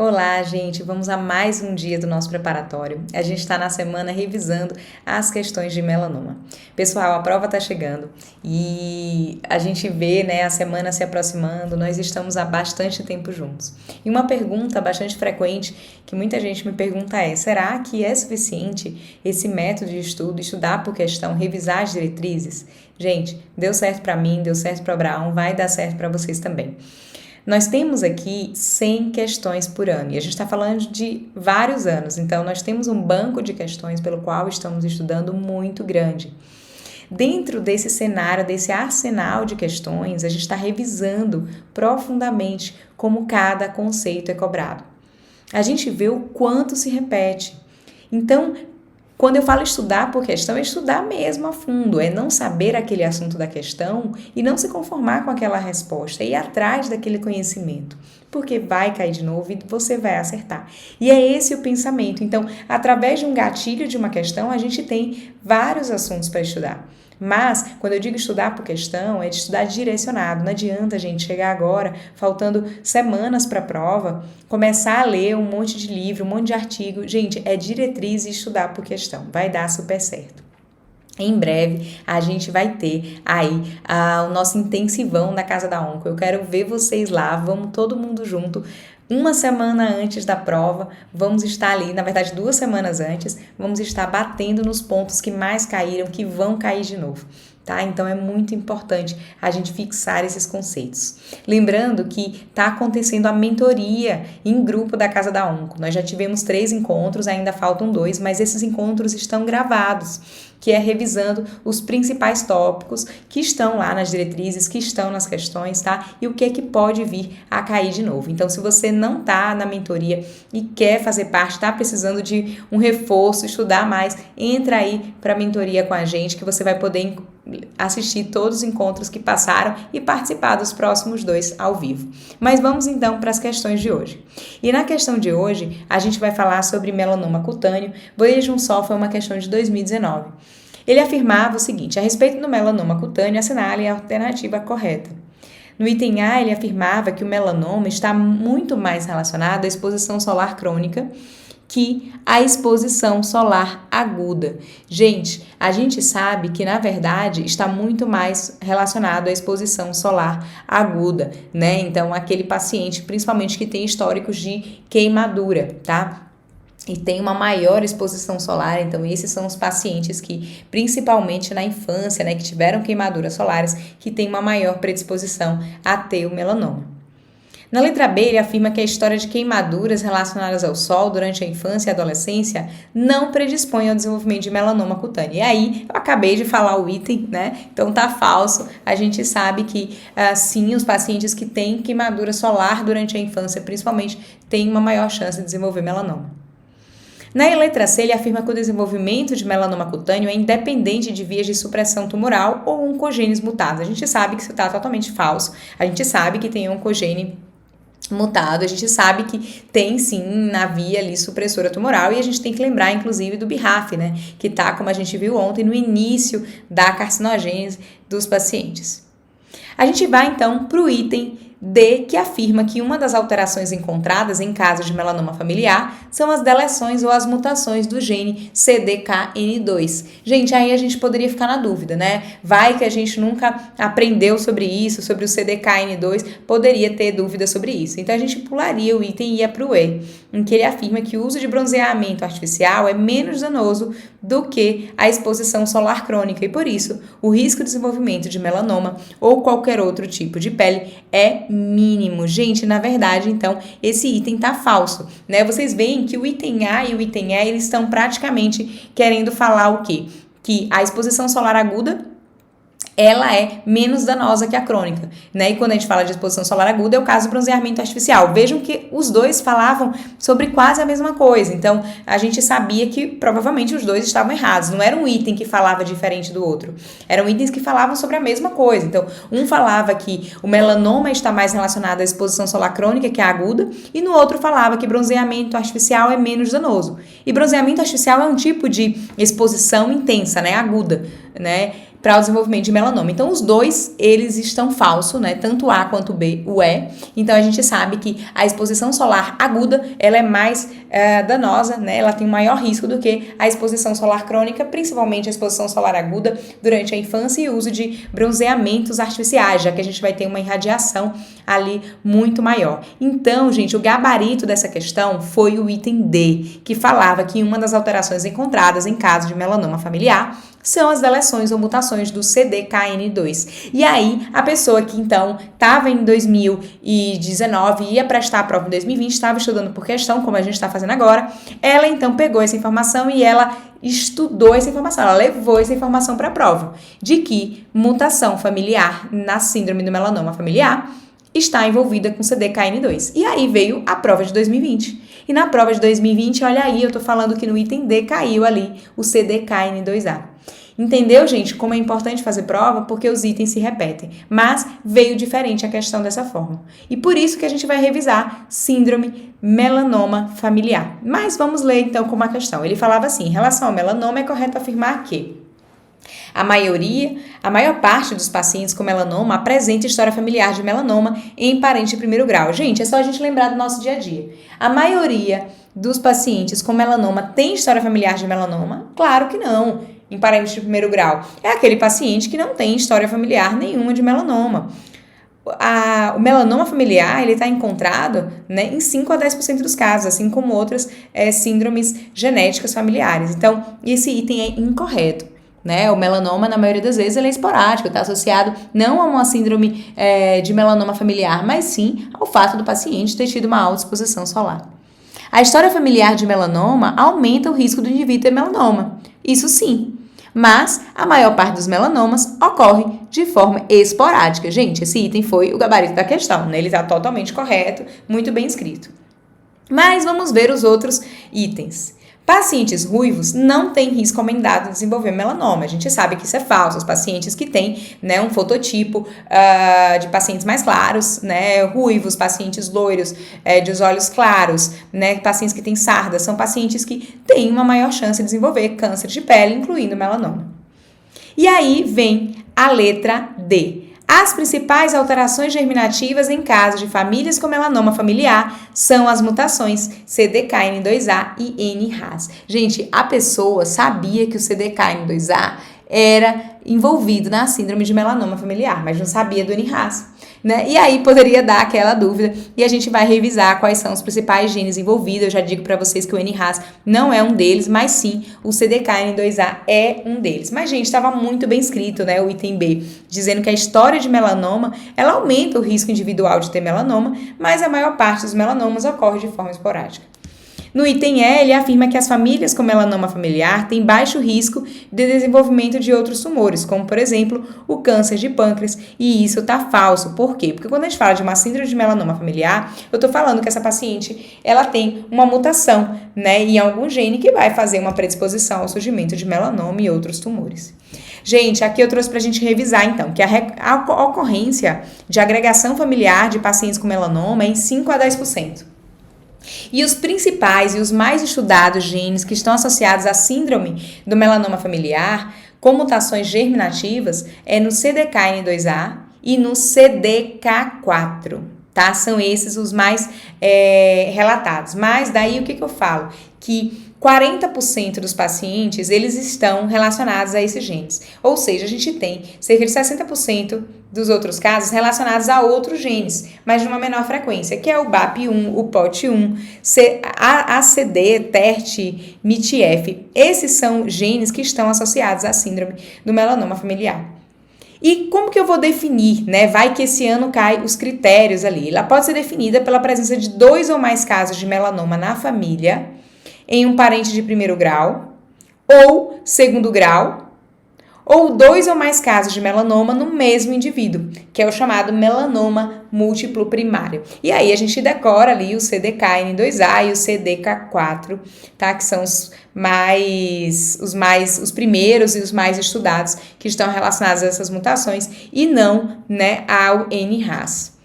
Olá, gente! Vamos a mais um dia do nosso preparatório. A gente está na semana revisando as questões de melanoma. Pessoal, a prova está chegando e a gente vê, né, a semana se aproximando, nós estamos há bastante tempo juntos. E uma pergunta bastante frequente que muita gente me pergunta é: será que é suficiente esse método de estudo, estudar por questão, revisar as diretrizes? Gente, deu certo para mim, deu certo para o Abraão, vai dar certo para vocês também. Nós temos aqui 100 questões por ano e a gente está falando de vários anos, então nós temos um banco de questões pelo qual estamos estudando muito grande. Dentro desse cenário, desse arsenal de questões, a gente está revisando profundamente como cada conceito é cobrado. A gente vê o quanto se repete. Então, quando eu falo estudar por questão, é estudar mesmo a fundo, é não saber aquele assunto da questão e não se conformar com aquela resposta, é ir atrás daquele conhecimento, porque vai cair de novo e você vai acertar. E é esse o pensamento. Então, através de um gatilho de uma questão, a gente tem vários assuntos para estudar. Mas, quando eu digo estudar por questão, é de estudar direcionado. Não adianta a gente chegar agora, faltando semanas para a prova, começar a ler um monte de livro, um monte de artigo. Gente, é diretriz e estudar por questão. Vai dar super certo. Em breve, a gente vai ter aí o nosso intensivão da Casa da Onco. Eu quero ver vocês lá, vamos todo mundo junto. Uma semana antes da prova, vamos estar ali, na verdade 2 semanas antes, vamos estar batendo nos pontos que mais caíram, que vão cair de novo. Tá? Então é muito importante a gente fixar esses conceitos. Lembrando que está acontecendo a mentoria em grupo da Casa da Onco. Nós já tivemos 3 encontros, ainda faltam 2, mas esses encontros estão gravados, que é revisando os principais tópicos que estão lá nas diretrizes, que estão nas questões, tá? E o que é que pode vir a cair de novo. Então, se você não tá na mentoria e quer fazer parte, tá precisando de um reforço, estudar mais, entra aí para a mentoria com a gente, que você vai poder assistir todos os encontros que passaram e participar dos próximos 2 ao vivo. Mas vamos então para as questões de hoje. E na questão de hoje, a gente vai falar sobre melanoma cutâneo. Vejam só, foi uma questão de 2019. Ele afirmava o seguinte: a respeito do melanoma cutâneo, assinale a alternativa correta. No item A, ele afirmava que o melanoma está muito mais relacionado à exposição solar crônica que a exposição solar aguda. Gente, a gente sabe que, na verdade, está muito mais relacionado à exposição solar aguda, né? Então, aquele paciente, principalmente que tem históricos de queimadura, tá? E tem uma maior exposição solar, então esses são os pacientes que, principalmente na infância, né, que tiveram queimaduras solares, que tem uma maior predisposição a ter o melanoma. Na letra B, ele afirma que a história de queimaduras relacionadas ao sol durante a infância e adolescência não predispõe ao desenvolvimento de melanoma cutâneo. E aí, eu acabei de falar o item, né? Então tá falso. A gente sabe que, sim, os pacientes que têm queimadura solar durante a infância, principalmente, têm uma maior chance de desenvolver melanoma. Na letra C, ele afirma que o desenvolvimento de melanoma cutâneo é independente de vias de supressão tumoral ou oncogenes mutados. A gente sabe que isso está totalmente falso. A gente sabe que tem oncogene mutado, a gente sabe que tem sim na via ali supressora tumoral e a gente tem que lembrar inclusive do BRAF, né, que está, como a gente viu ontem, no início da carcinogênese dos pacientes. A gente vai então para o item D, que afirma que uma das alterações encontradas em casos de melanoma familiar são as deleções ou as mutações do gene CDKN2. Gente, aí a gente poderia ficar na dúvida, né? Vai que a gente nunca aprendeu sobre isso, sobre o CDKN2, poderia ter dúvida sobre isso. Então a gente pularia o item e ia para o E, em que ele afirma que o uso de bronzeamento artificial é menos danoso do que a exposição solar crônica e, por isso, o risco de desenvolvimento de melanoma ou qualquer outro tipo de pele é mínimo. Gente, na verdade, então, esse item tá falso, né? Vocês veem que o item A e o item E, eles estão praticamente querendo falar o quê? Que a exposição solar aguda, ela é menos danosa que a crônica, né? E quando a gente fala de exposição solar aguda, é o caso do bronzeamento artificial. Vejam que os dois falavam sobre quase a mesma coisa. Então, a gente sabia que provavelmente os dois estavam errados. Não era um item que falava diferente do outro. Eram itens que falavam sobre a mesma coisa. Então, um falava que o melanoma está mais relacionado à exposição solar crônica, que é a aguda, e no outro falava que bronzeamento artificial é menos danoso. E bronzeamento artificial é um tipo de exposição intensa, né? Aguda, né? para o desenvolvimento de melanoma. Então, os dois, eles estão falsos, né? Tanto A quanto B, o E. Então, a gente sabe que a exposição solar aguda, ela é mais danosa, né? Ela tem um maior risco do que a exposição solar crônica, principalmente a exposição solar aguda durante a infância e o uso de bronzeamentos artificiais, já que a gente vai ter uma irradiação ali muito maior. Então, gente, o gabarito dessa questão foi o item D, que falava que uma das alterações encontradas em caso de melanoma familiar são as deleções ou mutações do CDKN2. E aí, a pessoa que então estava em 2019 e ia prestar a prova em 2020, estava estudando por questão, como a gente está fazendo agora, ela então pegou essa informação e ela estudou essa informação, ela levou essa informação para a prova, de que mutação familiar na síndrome do melanoma familiar está envolvida com CDKN2. E aí veio a prova de 2020. E na prova de 2020, olha aí, eu tô falando que no item D caiu ali o CDKN2A. Entendeu, gente, como é importante fazer prova? Porque os itens se repetem. Mas veio diferente a questão dessa forma. E por isso que a gente vai revisar síndrome melanoma familiar. Mas vamos ler então como a questão. Ele falava assim, em relação ao melanoma é correto afirmar que a maior parte dos pacientes com melanoma apresenta história familiar de melanoma em parente de primeiro grau. Gente, é só a gente lembrar do nosso dia a dia. A maioria dos pacientes com melanoma tem história familiar de melanoma? Claro que não. Em parente de primeiro grau. É aquele paciente que não tem história familiar nenhuma de melanoma. O melanoma familiar, ele está encontrado, né, em 5 a 10% dos casos, assim como outras síndromes genéticas familiares. Então, esse item é incorreto. Né? O melanoma, na maioria das vezes, ele é esporádico, está associado não a uma síndrome de melanoma familiar, mas sim ao fato do paciente ter tido uma alta exposição solar. A história familiar de melanoma aumenta o risco do indivíduo ter melanoma, isso sim, mas a maior parte dos melanomas ocorre de forma esporádica. Gente, esse item foi o gabarito da questão, né? Ele está totalmente correto, muito bem escrito. Mas vamos ver os outros itens. Pacientes ruivos não têm risco aumentado de desenvolver melanoma. A gente sabe que isso é falso. Os pacientes que têm, né, um fototipo de pacientes mais claros, né, ruivos, pacientes loiros, de os olhos claros, né, pacientes que têm sarda, são pacientes que têm uma maior chance de desenvolver câncer de pele, incluindo melanoma. E aí vem a letra D. As principais alterações germinativas em casos de famílias com melanoma familiar são as mutações CDKN2A e NRAS. Gente, a pessoa sabia que o CDKN2A era envolvido na síndrome de melanoma familiar, mas não sabia do NRAS, né? E aí poderia dar aquela dúvida e a gente vai revisar quais são os principais genes envolvidos. Eu já digo para vocês que o NRAS não é um deles, mas sim o CDKN2A é um deles. Mas, gente, estava muito bem escrito, né, o item B, dizendo que a história de melanoma, ela aumenta o risco individual de ter melanoma, mas a maior parte dos melanomas ocorre de forma esporádica. No item E, ele afirma que as famílias com melanoma familiar têm baixo risco de desenvolvimento de outros tumores, como, por exemplo, o câncer de pâncreas, e isso tá falso. Por quê? Porque quando a gente fala de uma síndrome de melanoma familiar, eu tô falando que essa paciente, ela tem uma mutação, né, em algum gene que vai fazer uma predisposição ao surgimento de melanoma e outros tumores. Gente, aqui eu trouxe pra gente revisar, então, que a ocorrência de agregação familiar de pacientes com melanoma é em 5 a 10%. E os principais e os mais estudados genes que estão associados à síndrome do melanoma familiar com mutações germinativas é no CDKN2A e no CDK4, tá? São esses os mais relatados. Mas daí o que eu falo? Que 40% dos pacientes, eles estão relacionados a esses genes. Ou seja, a gente tem cerca de 60% dos outros casos relacionados a outros genes, mas de uma menor frequência, que é o BAP1, o POT1, ACD, TERT, MIT-F. Esses são genes que estão associados à síndrome do melanoma familiar. E como que eu vou definir, né? Vai que esse ano cai os critérios ali. Ela pode ser definida pela presença de 2 ou mais casos de melanoma na família, em um parente de primeiro grau, ou segundo grau, ou 2 ou mais casos de melanoma no mesmo indivíduo, que é o chamado melanoma múltiplo primário. E aí a gente decora ali o CDKN2A e o CDK4, tá? Que são os primeiros e os mais estudados que estão relacionados a essas mutações e não, né, ao NRAS.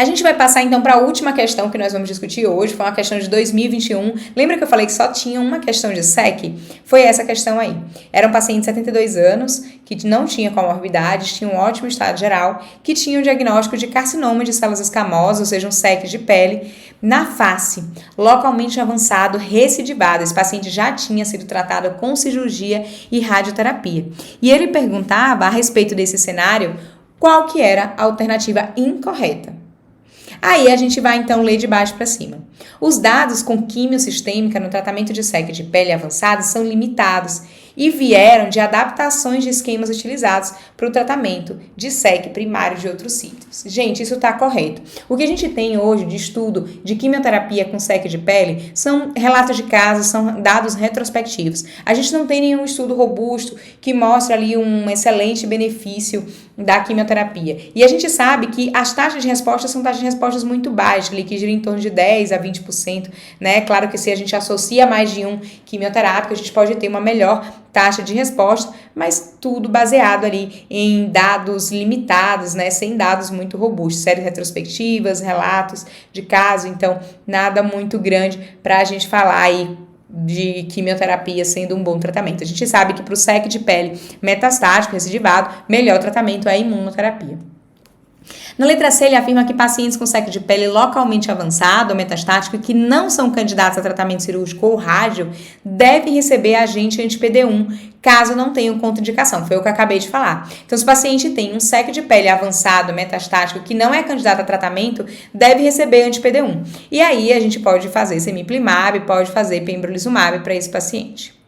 A gente vai passar então para a última questão que nós vamos discutir hoje, foi uma questão de 2021. Lembra que eu falei que só tinha uma questão de SEC? Foi essa questão aí. Era um paciente de 72 anos, que não tinha comorbidades, tinha um ótimo estado geral, que tinha um diagnóstico de carcinoma de células escamosas, ou seja, um SEC de pele, na face, localmente avançado, recidivado. Esse paciente já tinha sido tratado com cirurgia e radioterapia. E ele perguntava a respeito desse cenário, qual que era a alternativa incorreta. Aí a gente vai então ler de baixo para cima. Os dados com quimiosistêmica no tratamento de SEC de pele avançada são limitados e vieram de adaptações de esquemas utilizados para o tratamento de SEC primário de outros sítios. Gente, isso está correto. O que a gente tem hoje de estudo de quimioterapia com SEC de pele são relatos de casos, são dados retrospectivos. A gente não tem nenhum estudo robusto que mostre ali um excelente benefício da quimioterapia. E a gente sabe que as taxas de resposta são taxas de respostas muito baixas, ali que giram em torno de 10 a 20%, né? Claro que se a gente associa mais de um quimioterápico, a gente pode ter uma melhor taxa de resposta, mas tudo baseado ali em dados limitados, né? Sem dados muito robustos, séries retrospectivas, relatos de caso, então nada muito grande para a gente falar aí de quimioterapia sendo um bom tratamento. A gente sabe que para o SEC de pele metastático, recidivado, melhor tratamento é a imunoterapia. Na letra C, ele afirma que pacientes com SEC de pele localmente avançado ou metastático e que não são candidatos a tratamento cirúrgico ou rádio devem receber agente anti-PD1, caso não tenham contraindicação. Foi o que eu acabei de falar. Então, se o paciente tem um SEC de pele avançado, metastático, que não é candidato a tratamento, deve receber anti-PD1. E aí, a gente pode fazer semiplimab, pode fazer pembrolizumab para esse paciente.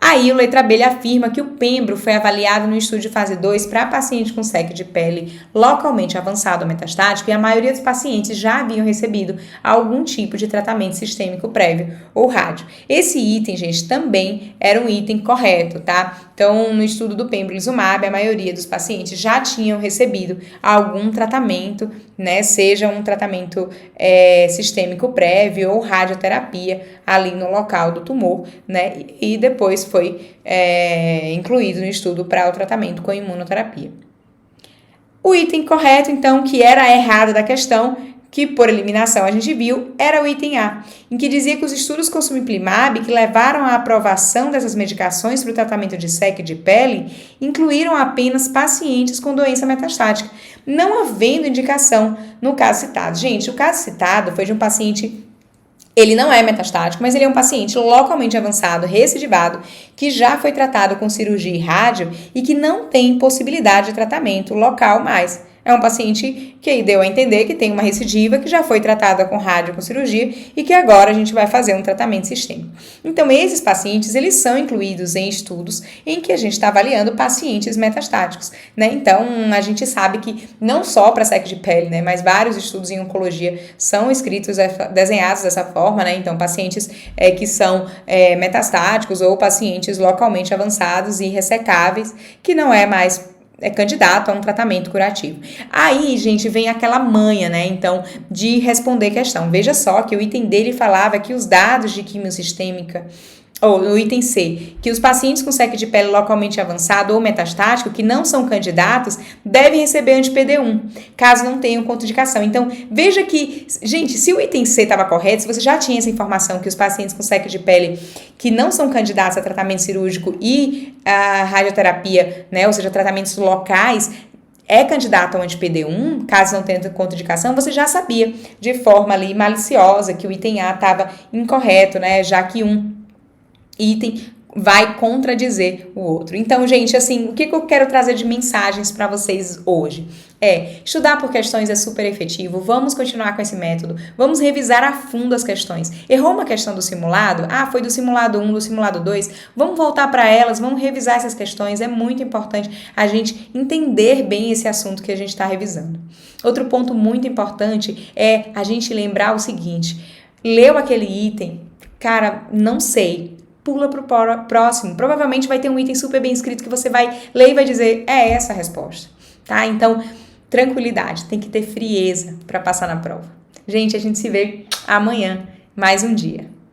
Aí, o letra B, ele afirma que o pembro foi avaliado no estudo de fase 2 para paciente com SEC de pele localmente avançado ou metastático e a maioria dos pacientes já haviam recebido algum tipo de tratamento sistêmico prévio ou rádio. Esse item, gente, também era um item correto, tá? Então, no estudo do pembrolizumab, a maioria dos pacientes já tinham recebido algum tratamento, né? Seja um tratamento sistêmico prévio ou radioterapia ali no local do tumor, né? E depois foi incluído no estudo para o tratamento com imunoterapia. O item correto, então, que era errado da questão, que por eliminação a gente viu, era o item A, em que dizia que os estudos com sumiplimab que levaram à aprovação dessas medicações para o tratamento de SEC de pele incluíram apenas pacientes com doença metastática, não havendo indicação no caso citado. Gente, o caso citado foi de um paciente. Ele não é metastático, mas ele é um paciente localmente avançado, recidivado, que já foi tratado com cirurgia e rádio e que não tem possibilidade de tratamento local mais. É um paciente que aí deu a entender que tem uma recidiva, que já foi tratada com rádio, com cirurgia e que agora a gente vai fazer um tratamento sistêmico. Então, esses pacientes, eles são incluídos em estudos em que a gente está avaliando pacientes metastáticos, né? Então, a gente sabe que não só para SEC de pele, né, mas vários estudos em oncologia são escritos, desenhados dessa forma, né? Então, pacientes que são metastáticos ou pacientes localmente avançados e ressecáveis, que não é mais candidato a um tratamento curativo. Aí, gente, vem aquela manha, né, então, de responder questão. Veja só que o item dele falava que os dados de quimiosistêmica, ou no item C, que os pacientes com SEC de pele localmente avançado ou metastático que não são candidatos devem receber anti-PD1, caso não tenham contraindicação. Então, veja que, gente, se o item C estava correto, se você já tinha essa informação que os pacientes com SEC de pele que não são candidatos a tratamento cirúrgico e a radioterapia, né, ou seja, tratamentos locais, é candidato ao anti-PD1, caso não tenha contraindicação, você já sabia de forma ali maliciosa que o item A estava incorreto, né, já que um item vai contradizer o outro. Então, gente, assim, o que eu quero trazer de mensagens para vocês hoje? Estudar por questões é super efetivo, vamos continuar com esse método, vamos revisar a fundo as questões. Errou uma questão do simulado? Foi do simulado 1, do simulado 2, vamos voltar para elas, vamos revisar essas questões, é muito importante a gente entender bem esse assunto que a gente está revisando. Outro ponto muito importante é a gente lembrar o seguinte, leu aquele item, cara, não sei, pula pro próximo. Provavelmente vai ter um item super bem escrito que você vai ler e vai dizer, é essa a resposta, tá? Então, tranquilidade, tem que ter frieza para passar na prova. Gente, a gente se vê amanhã, mais um dia.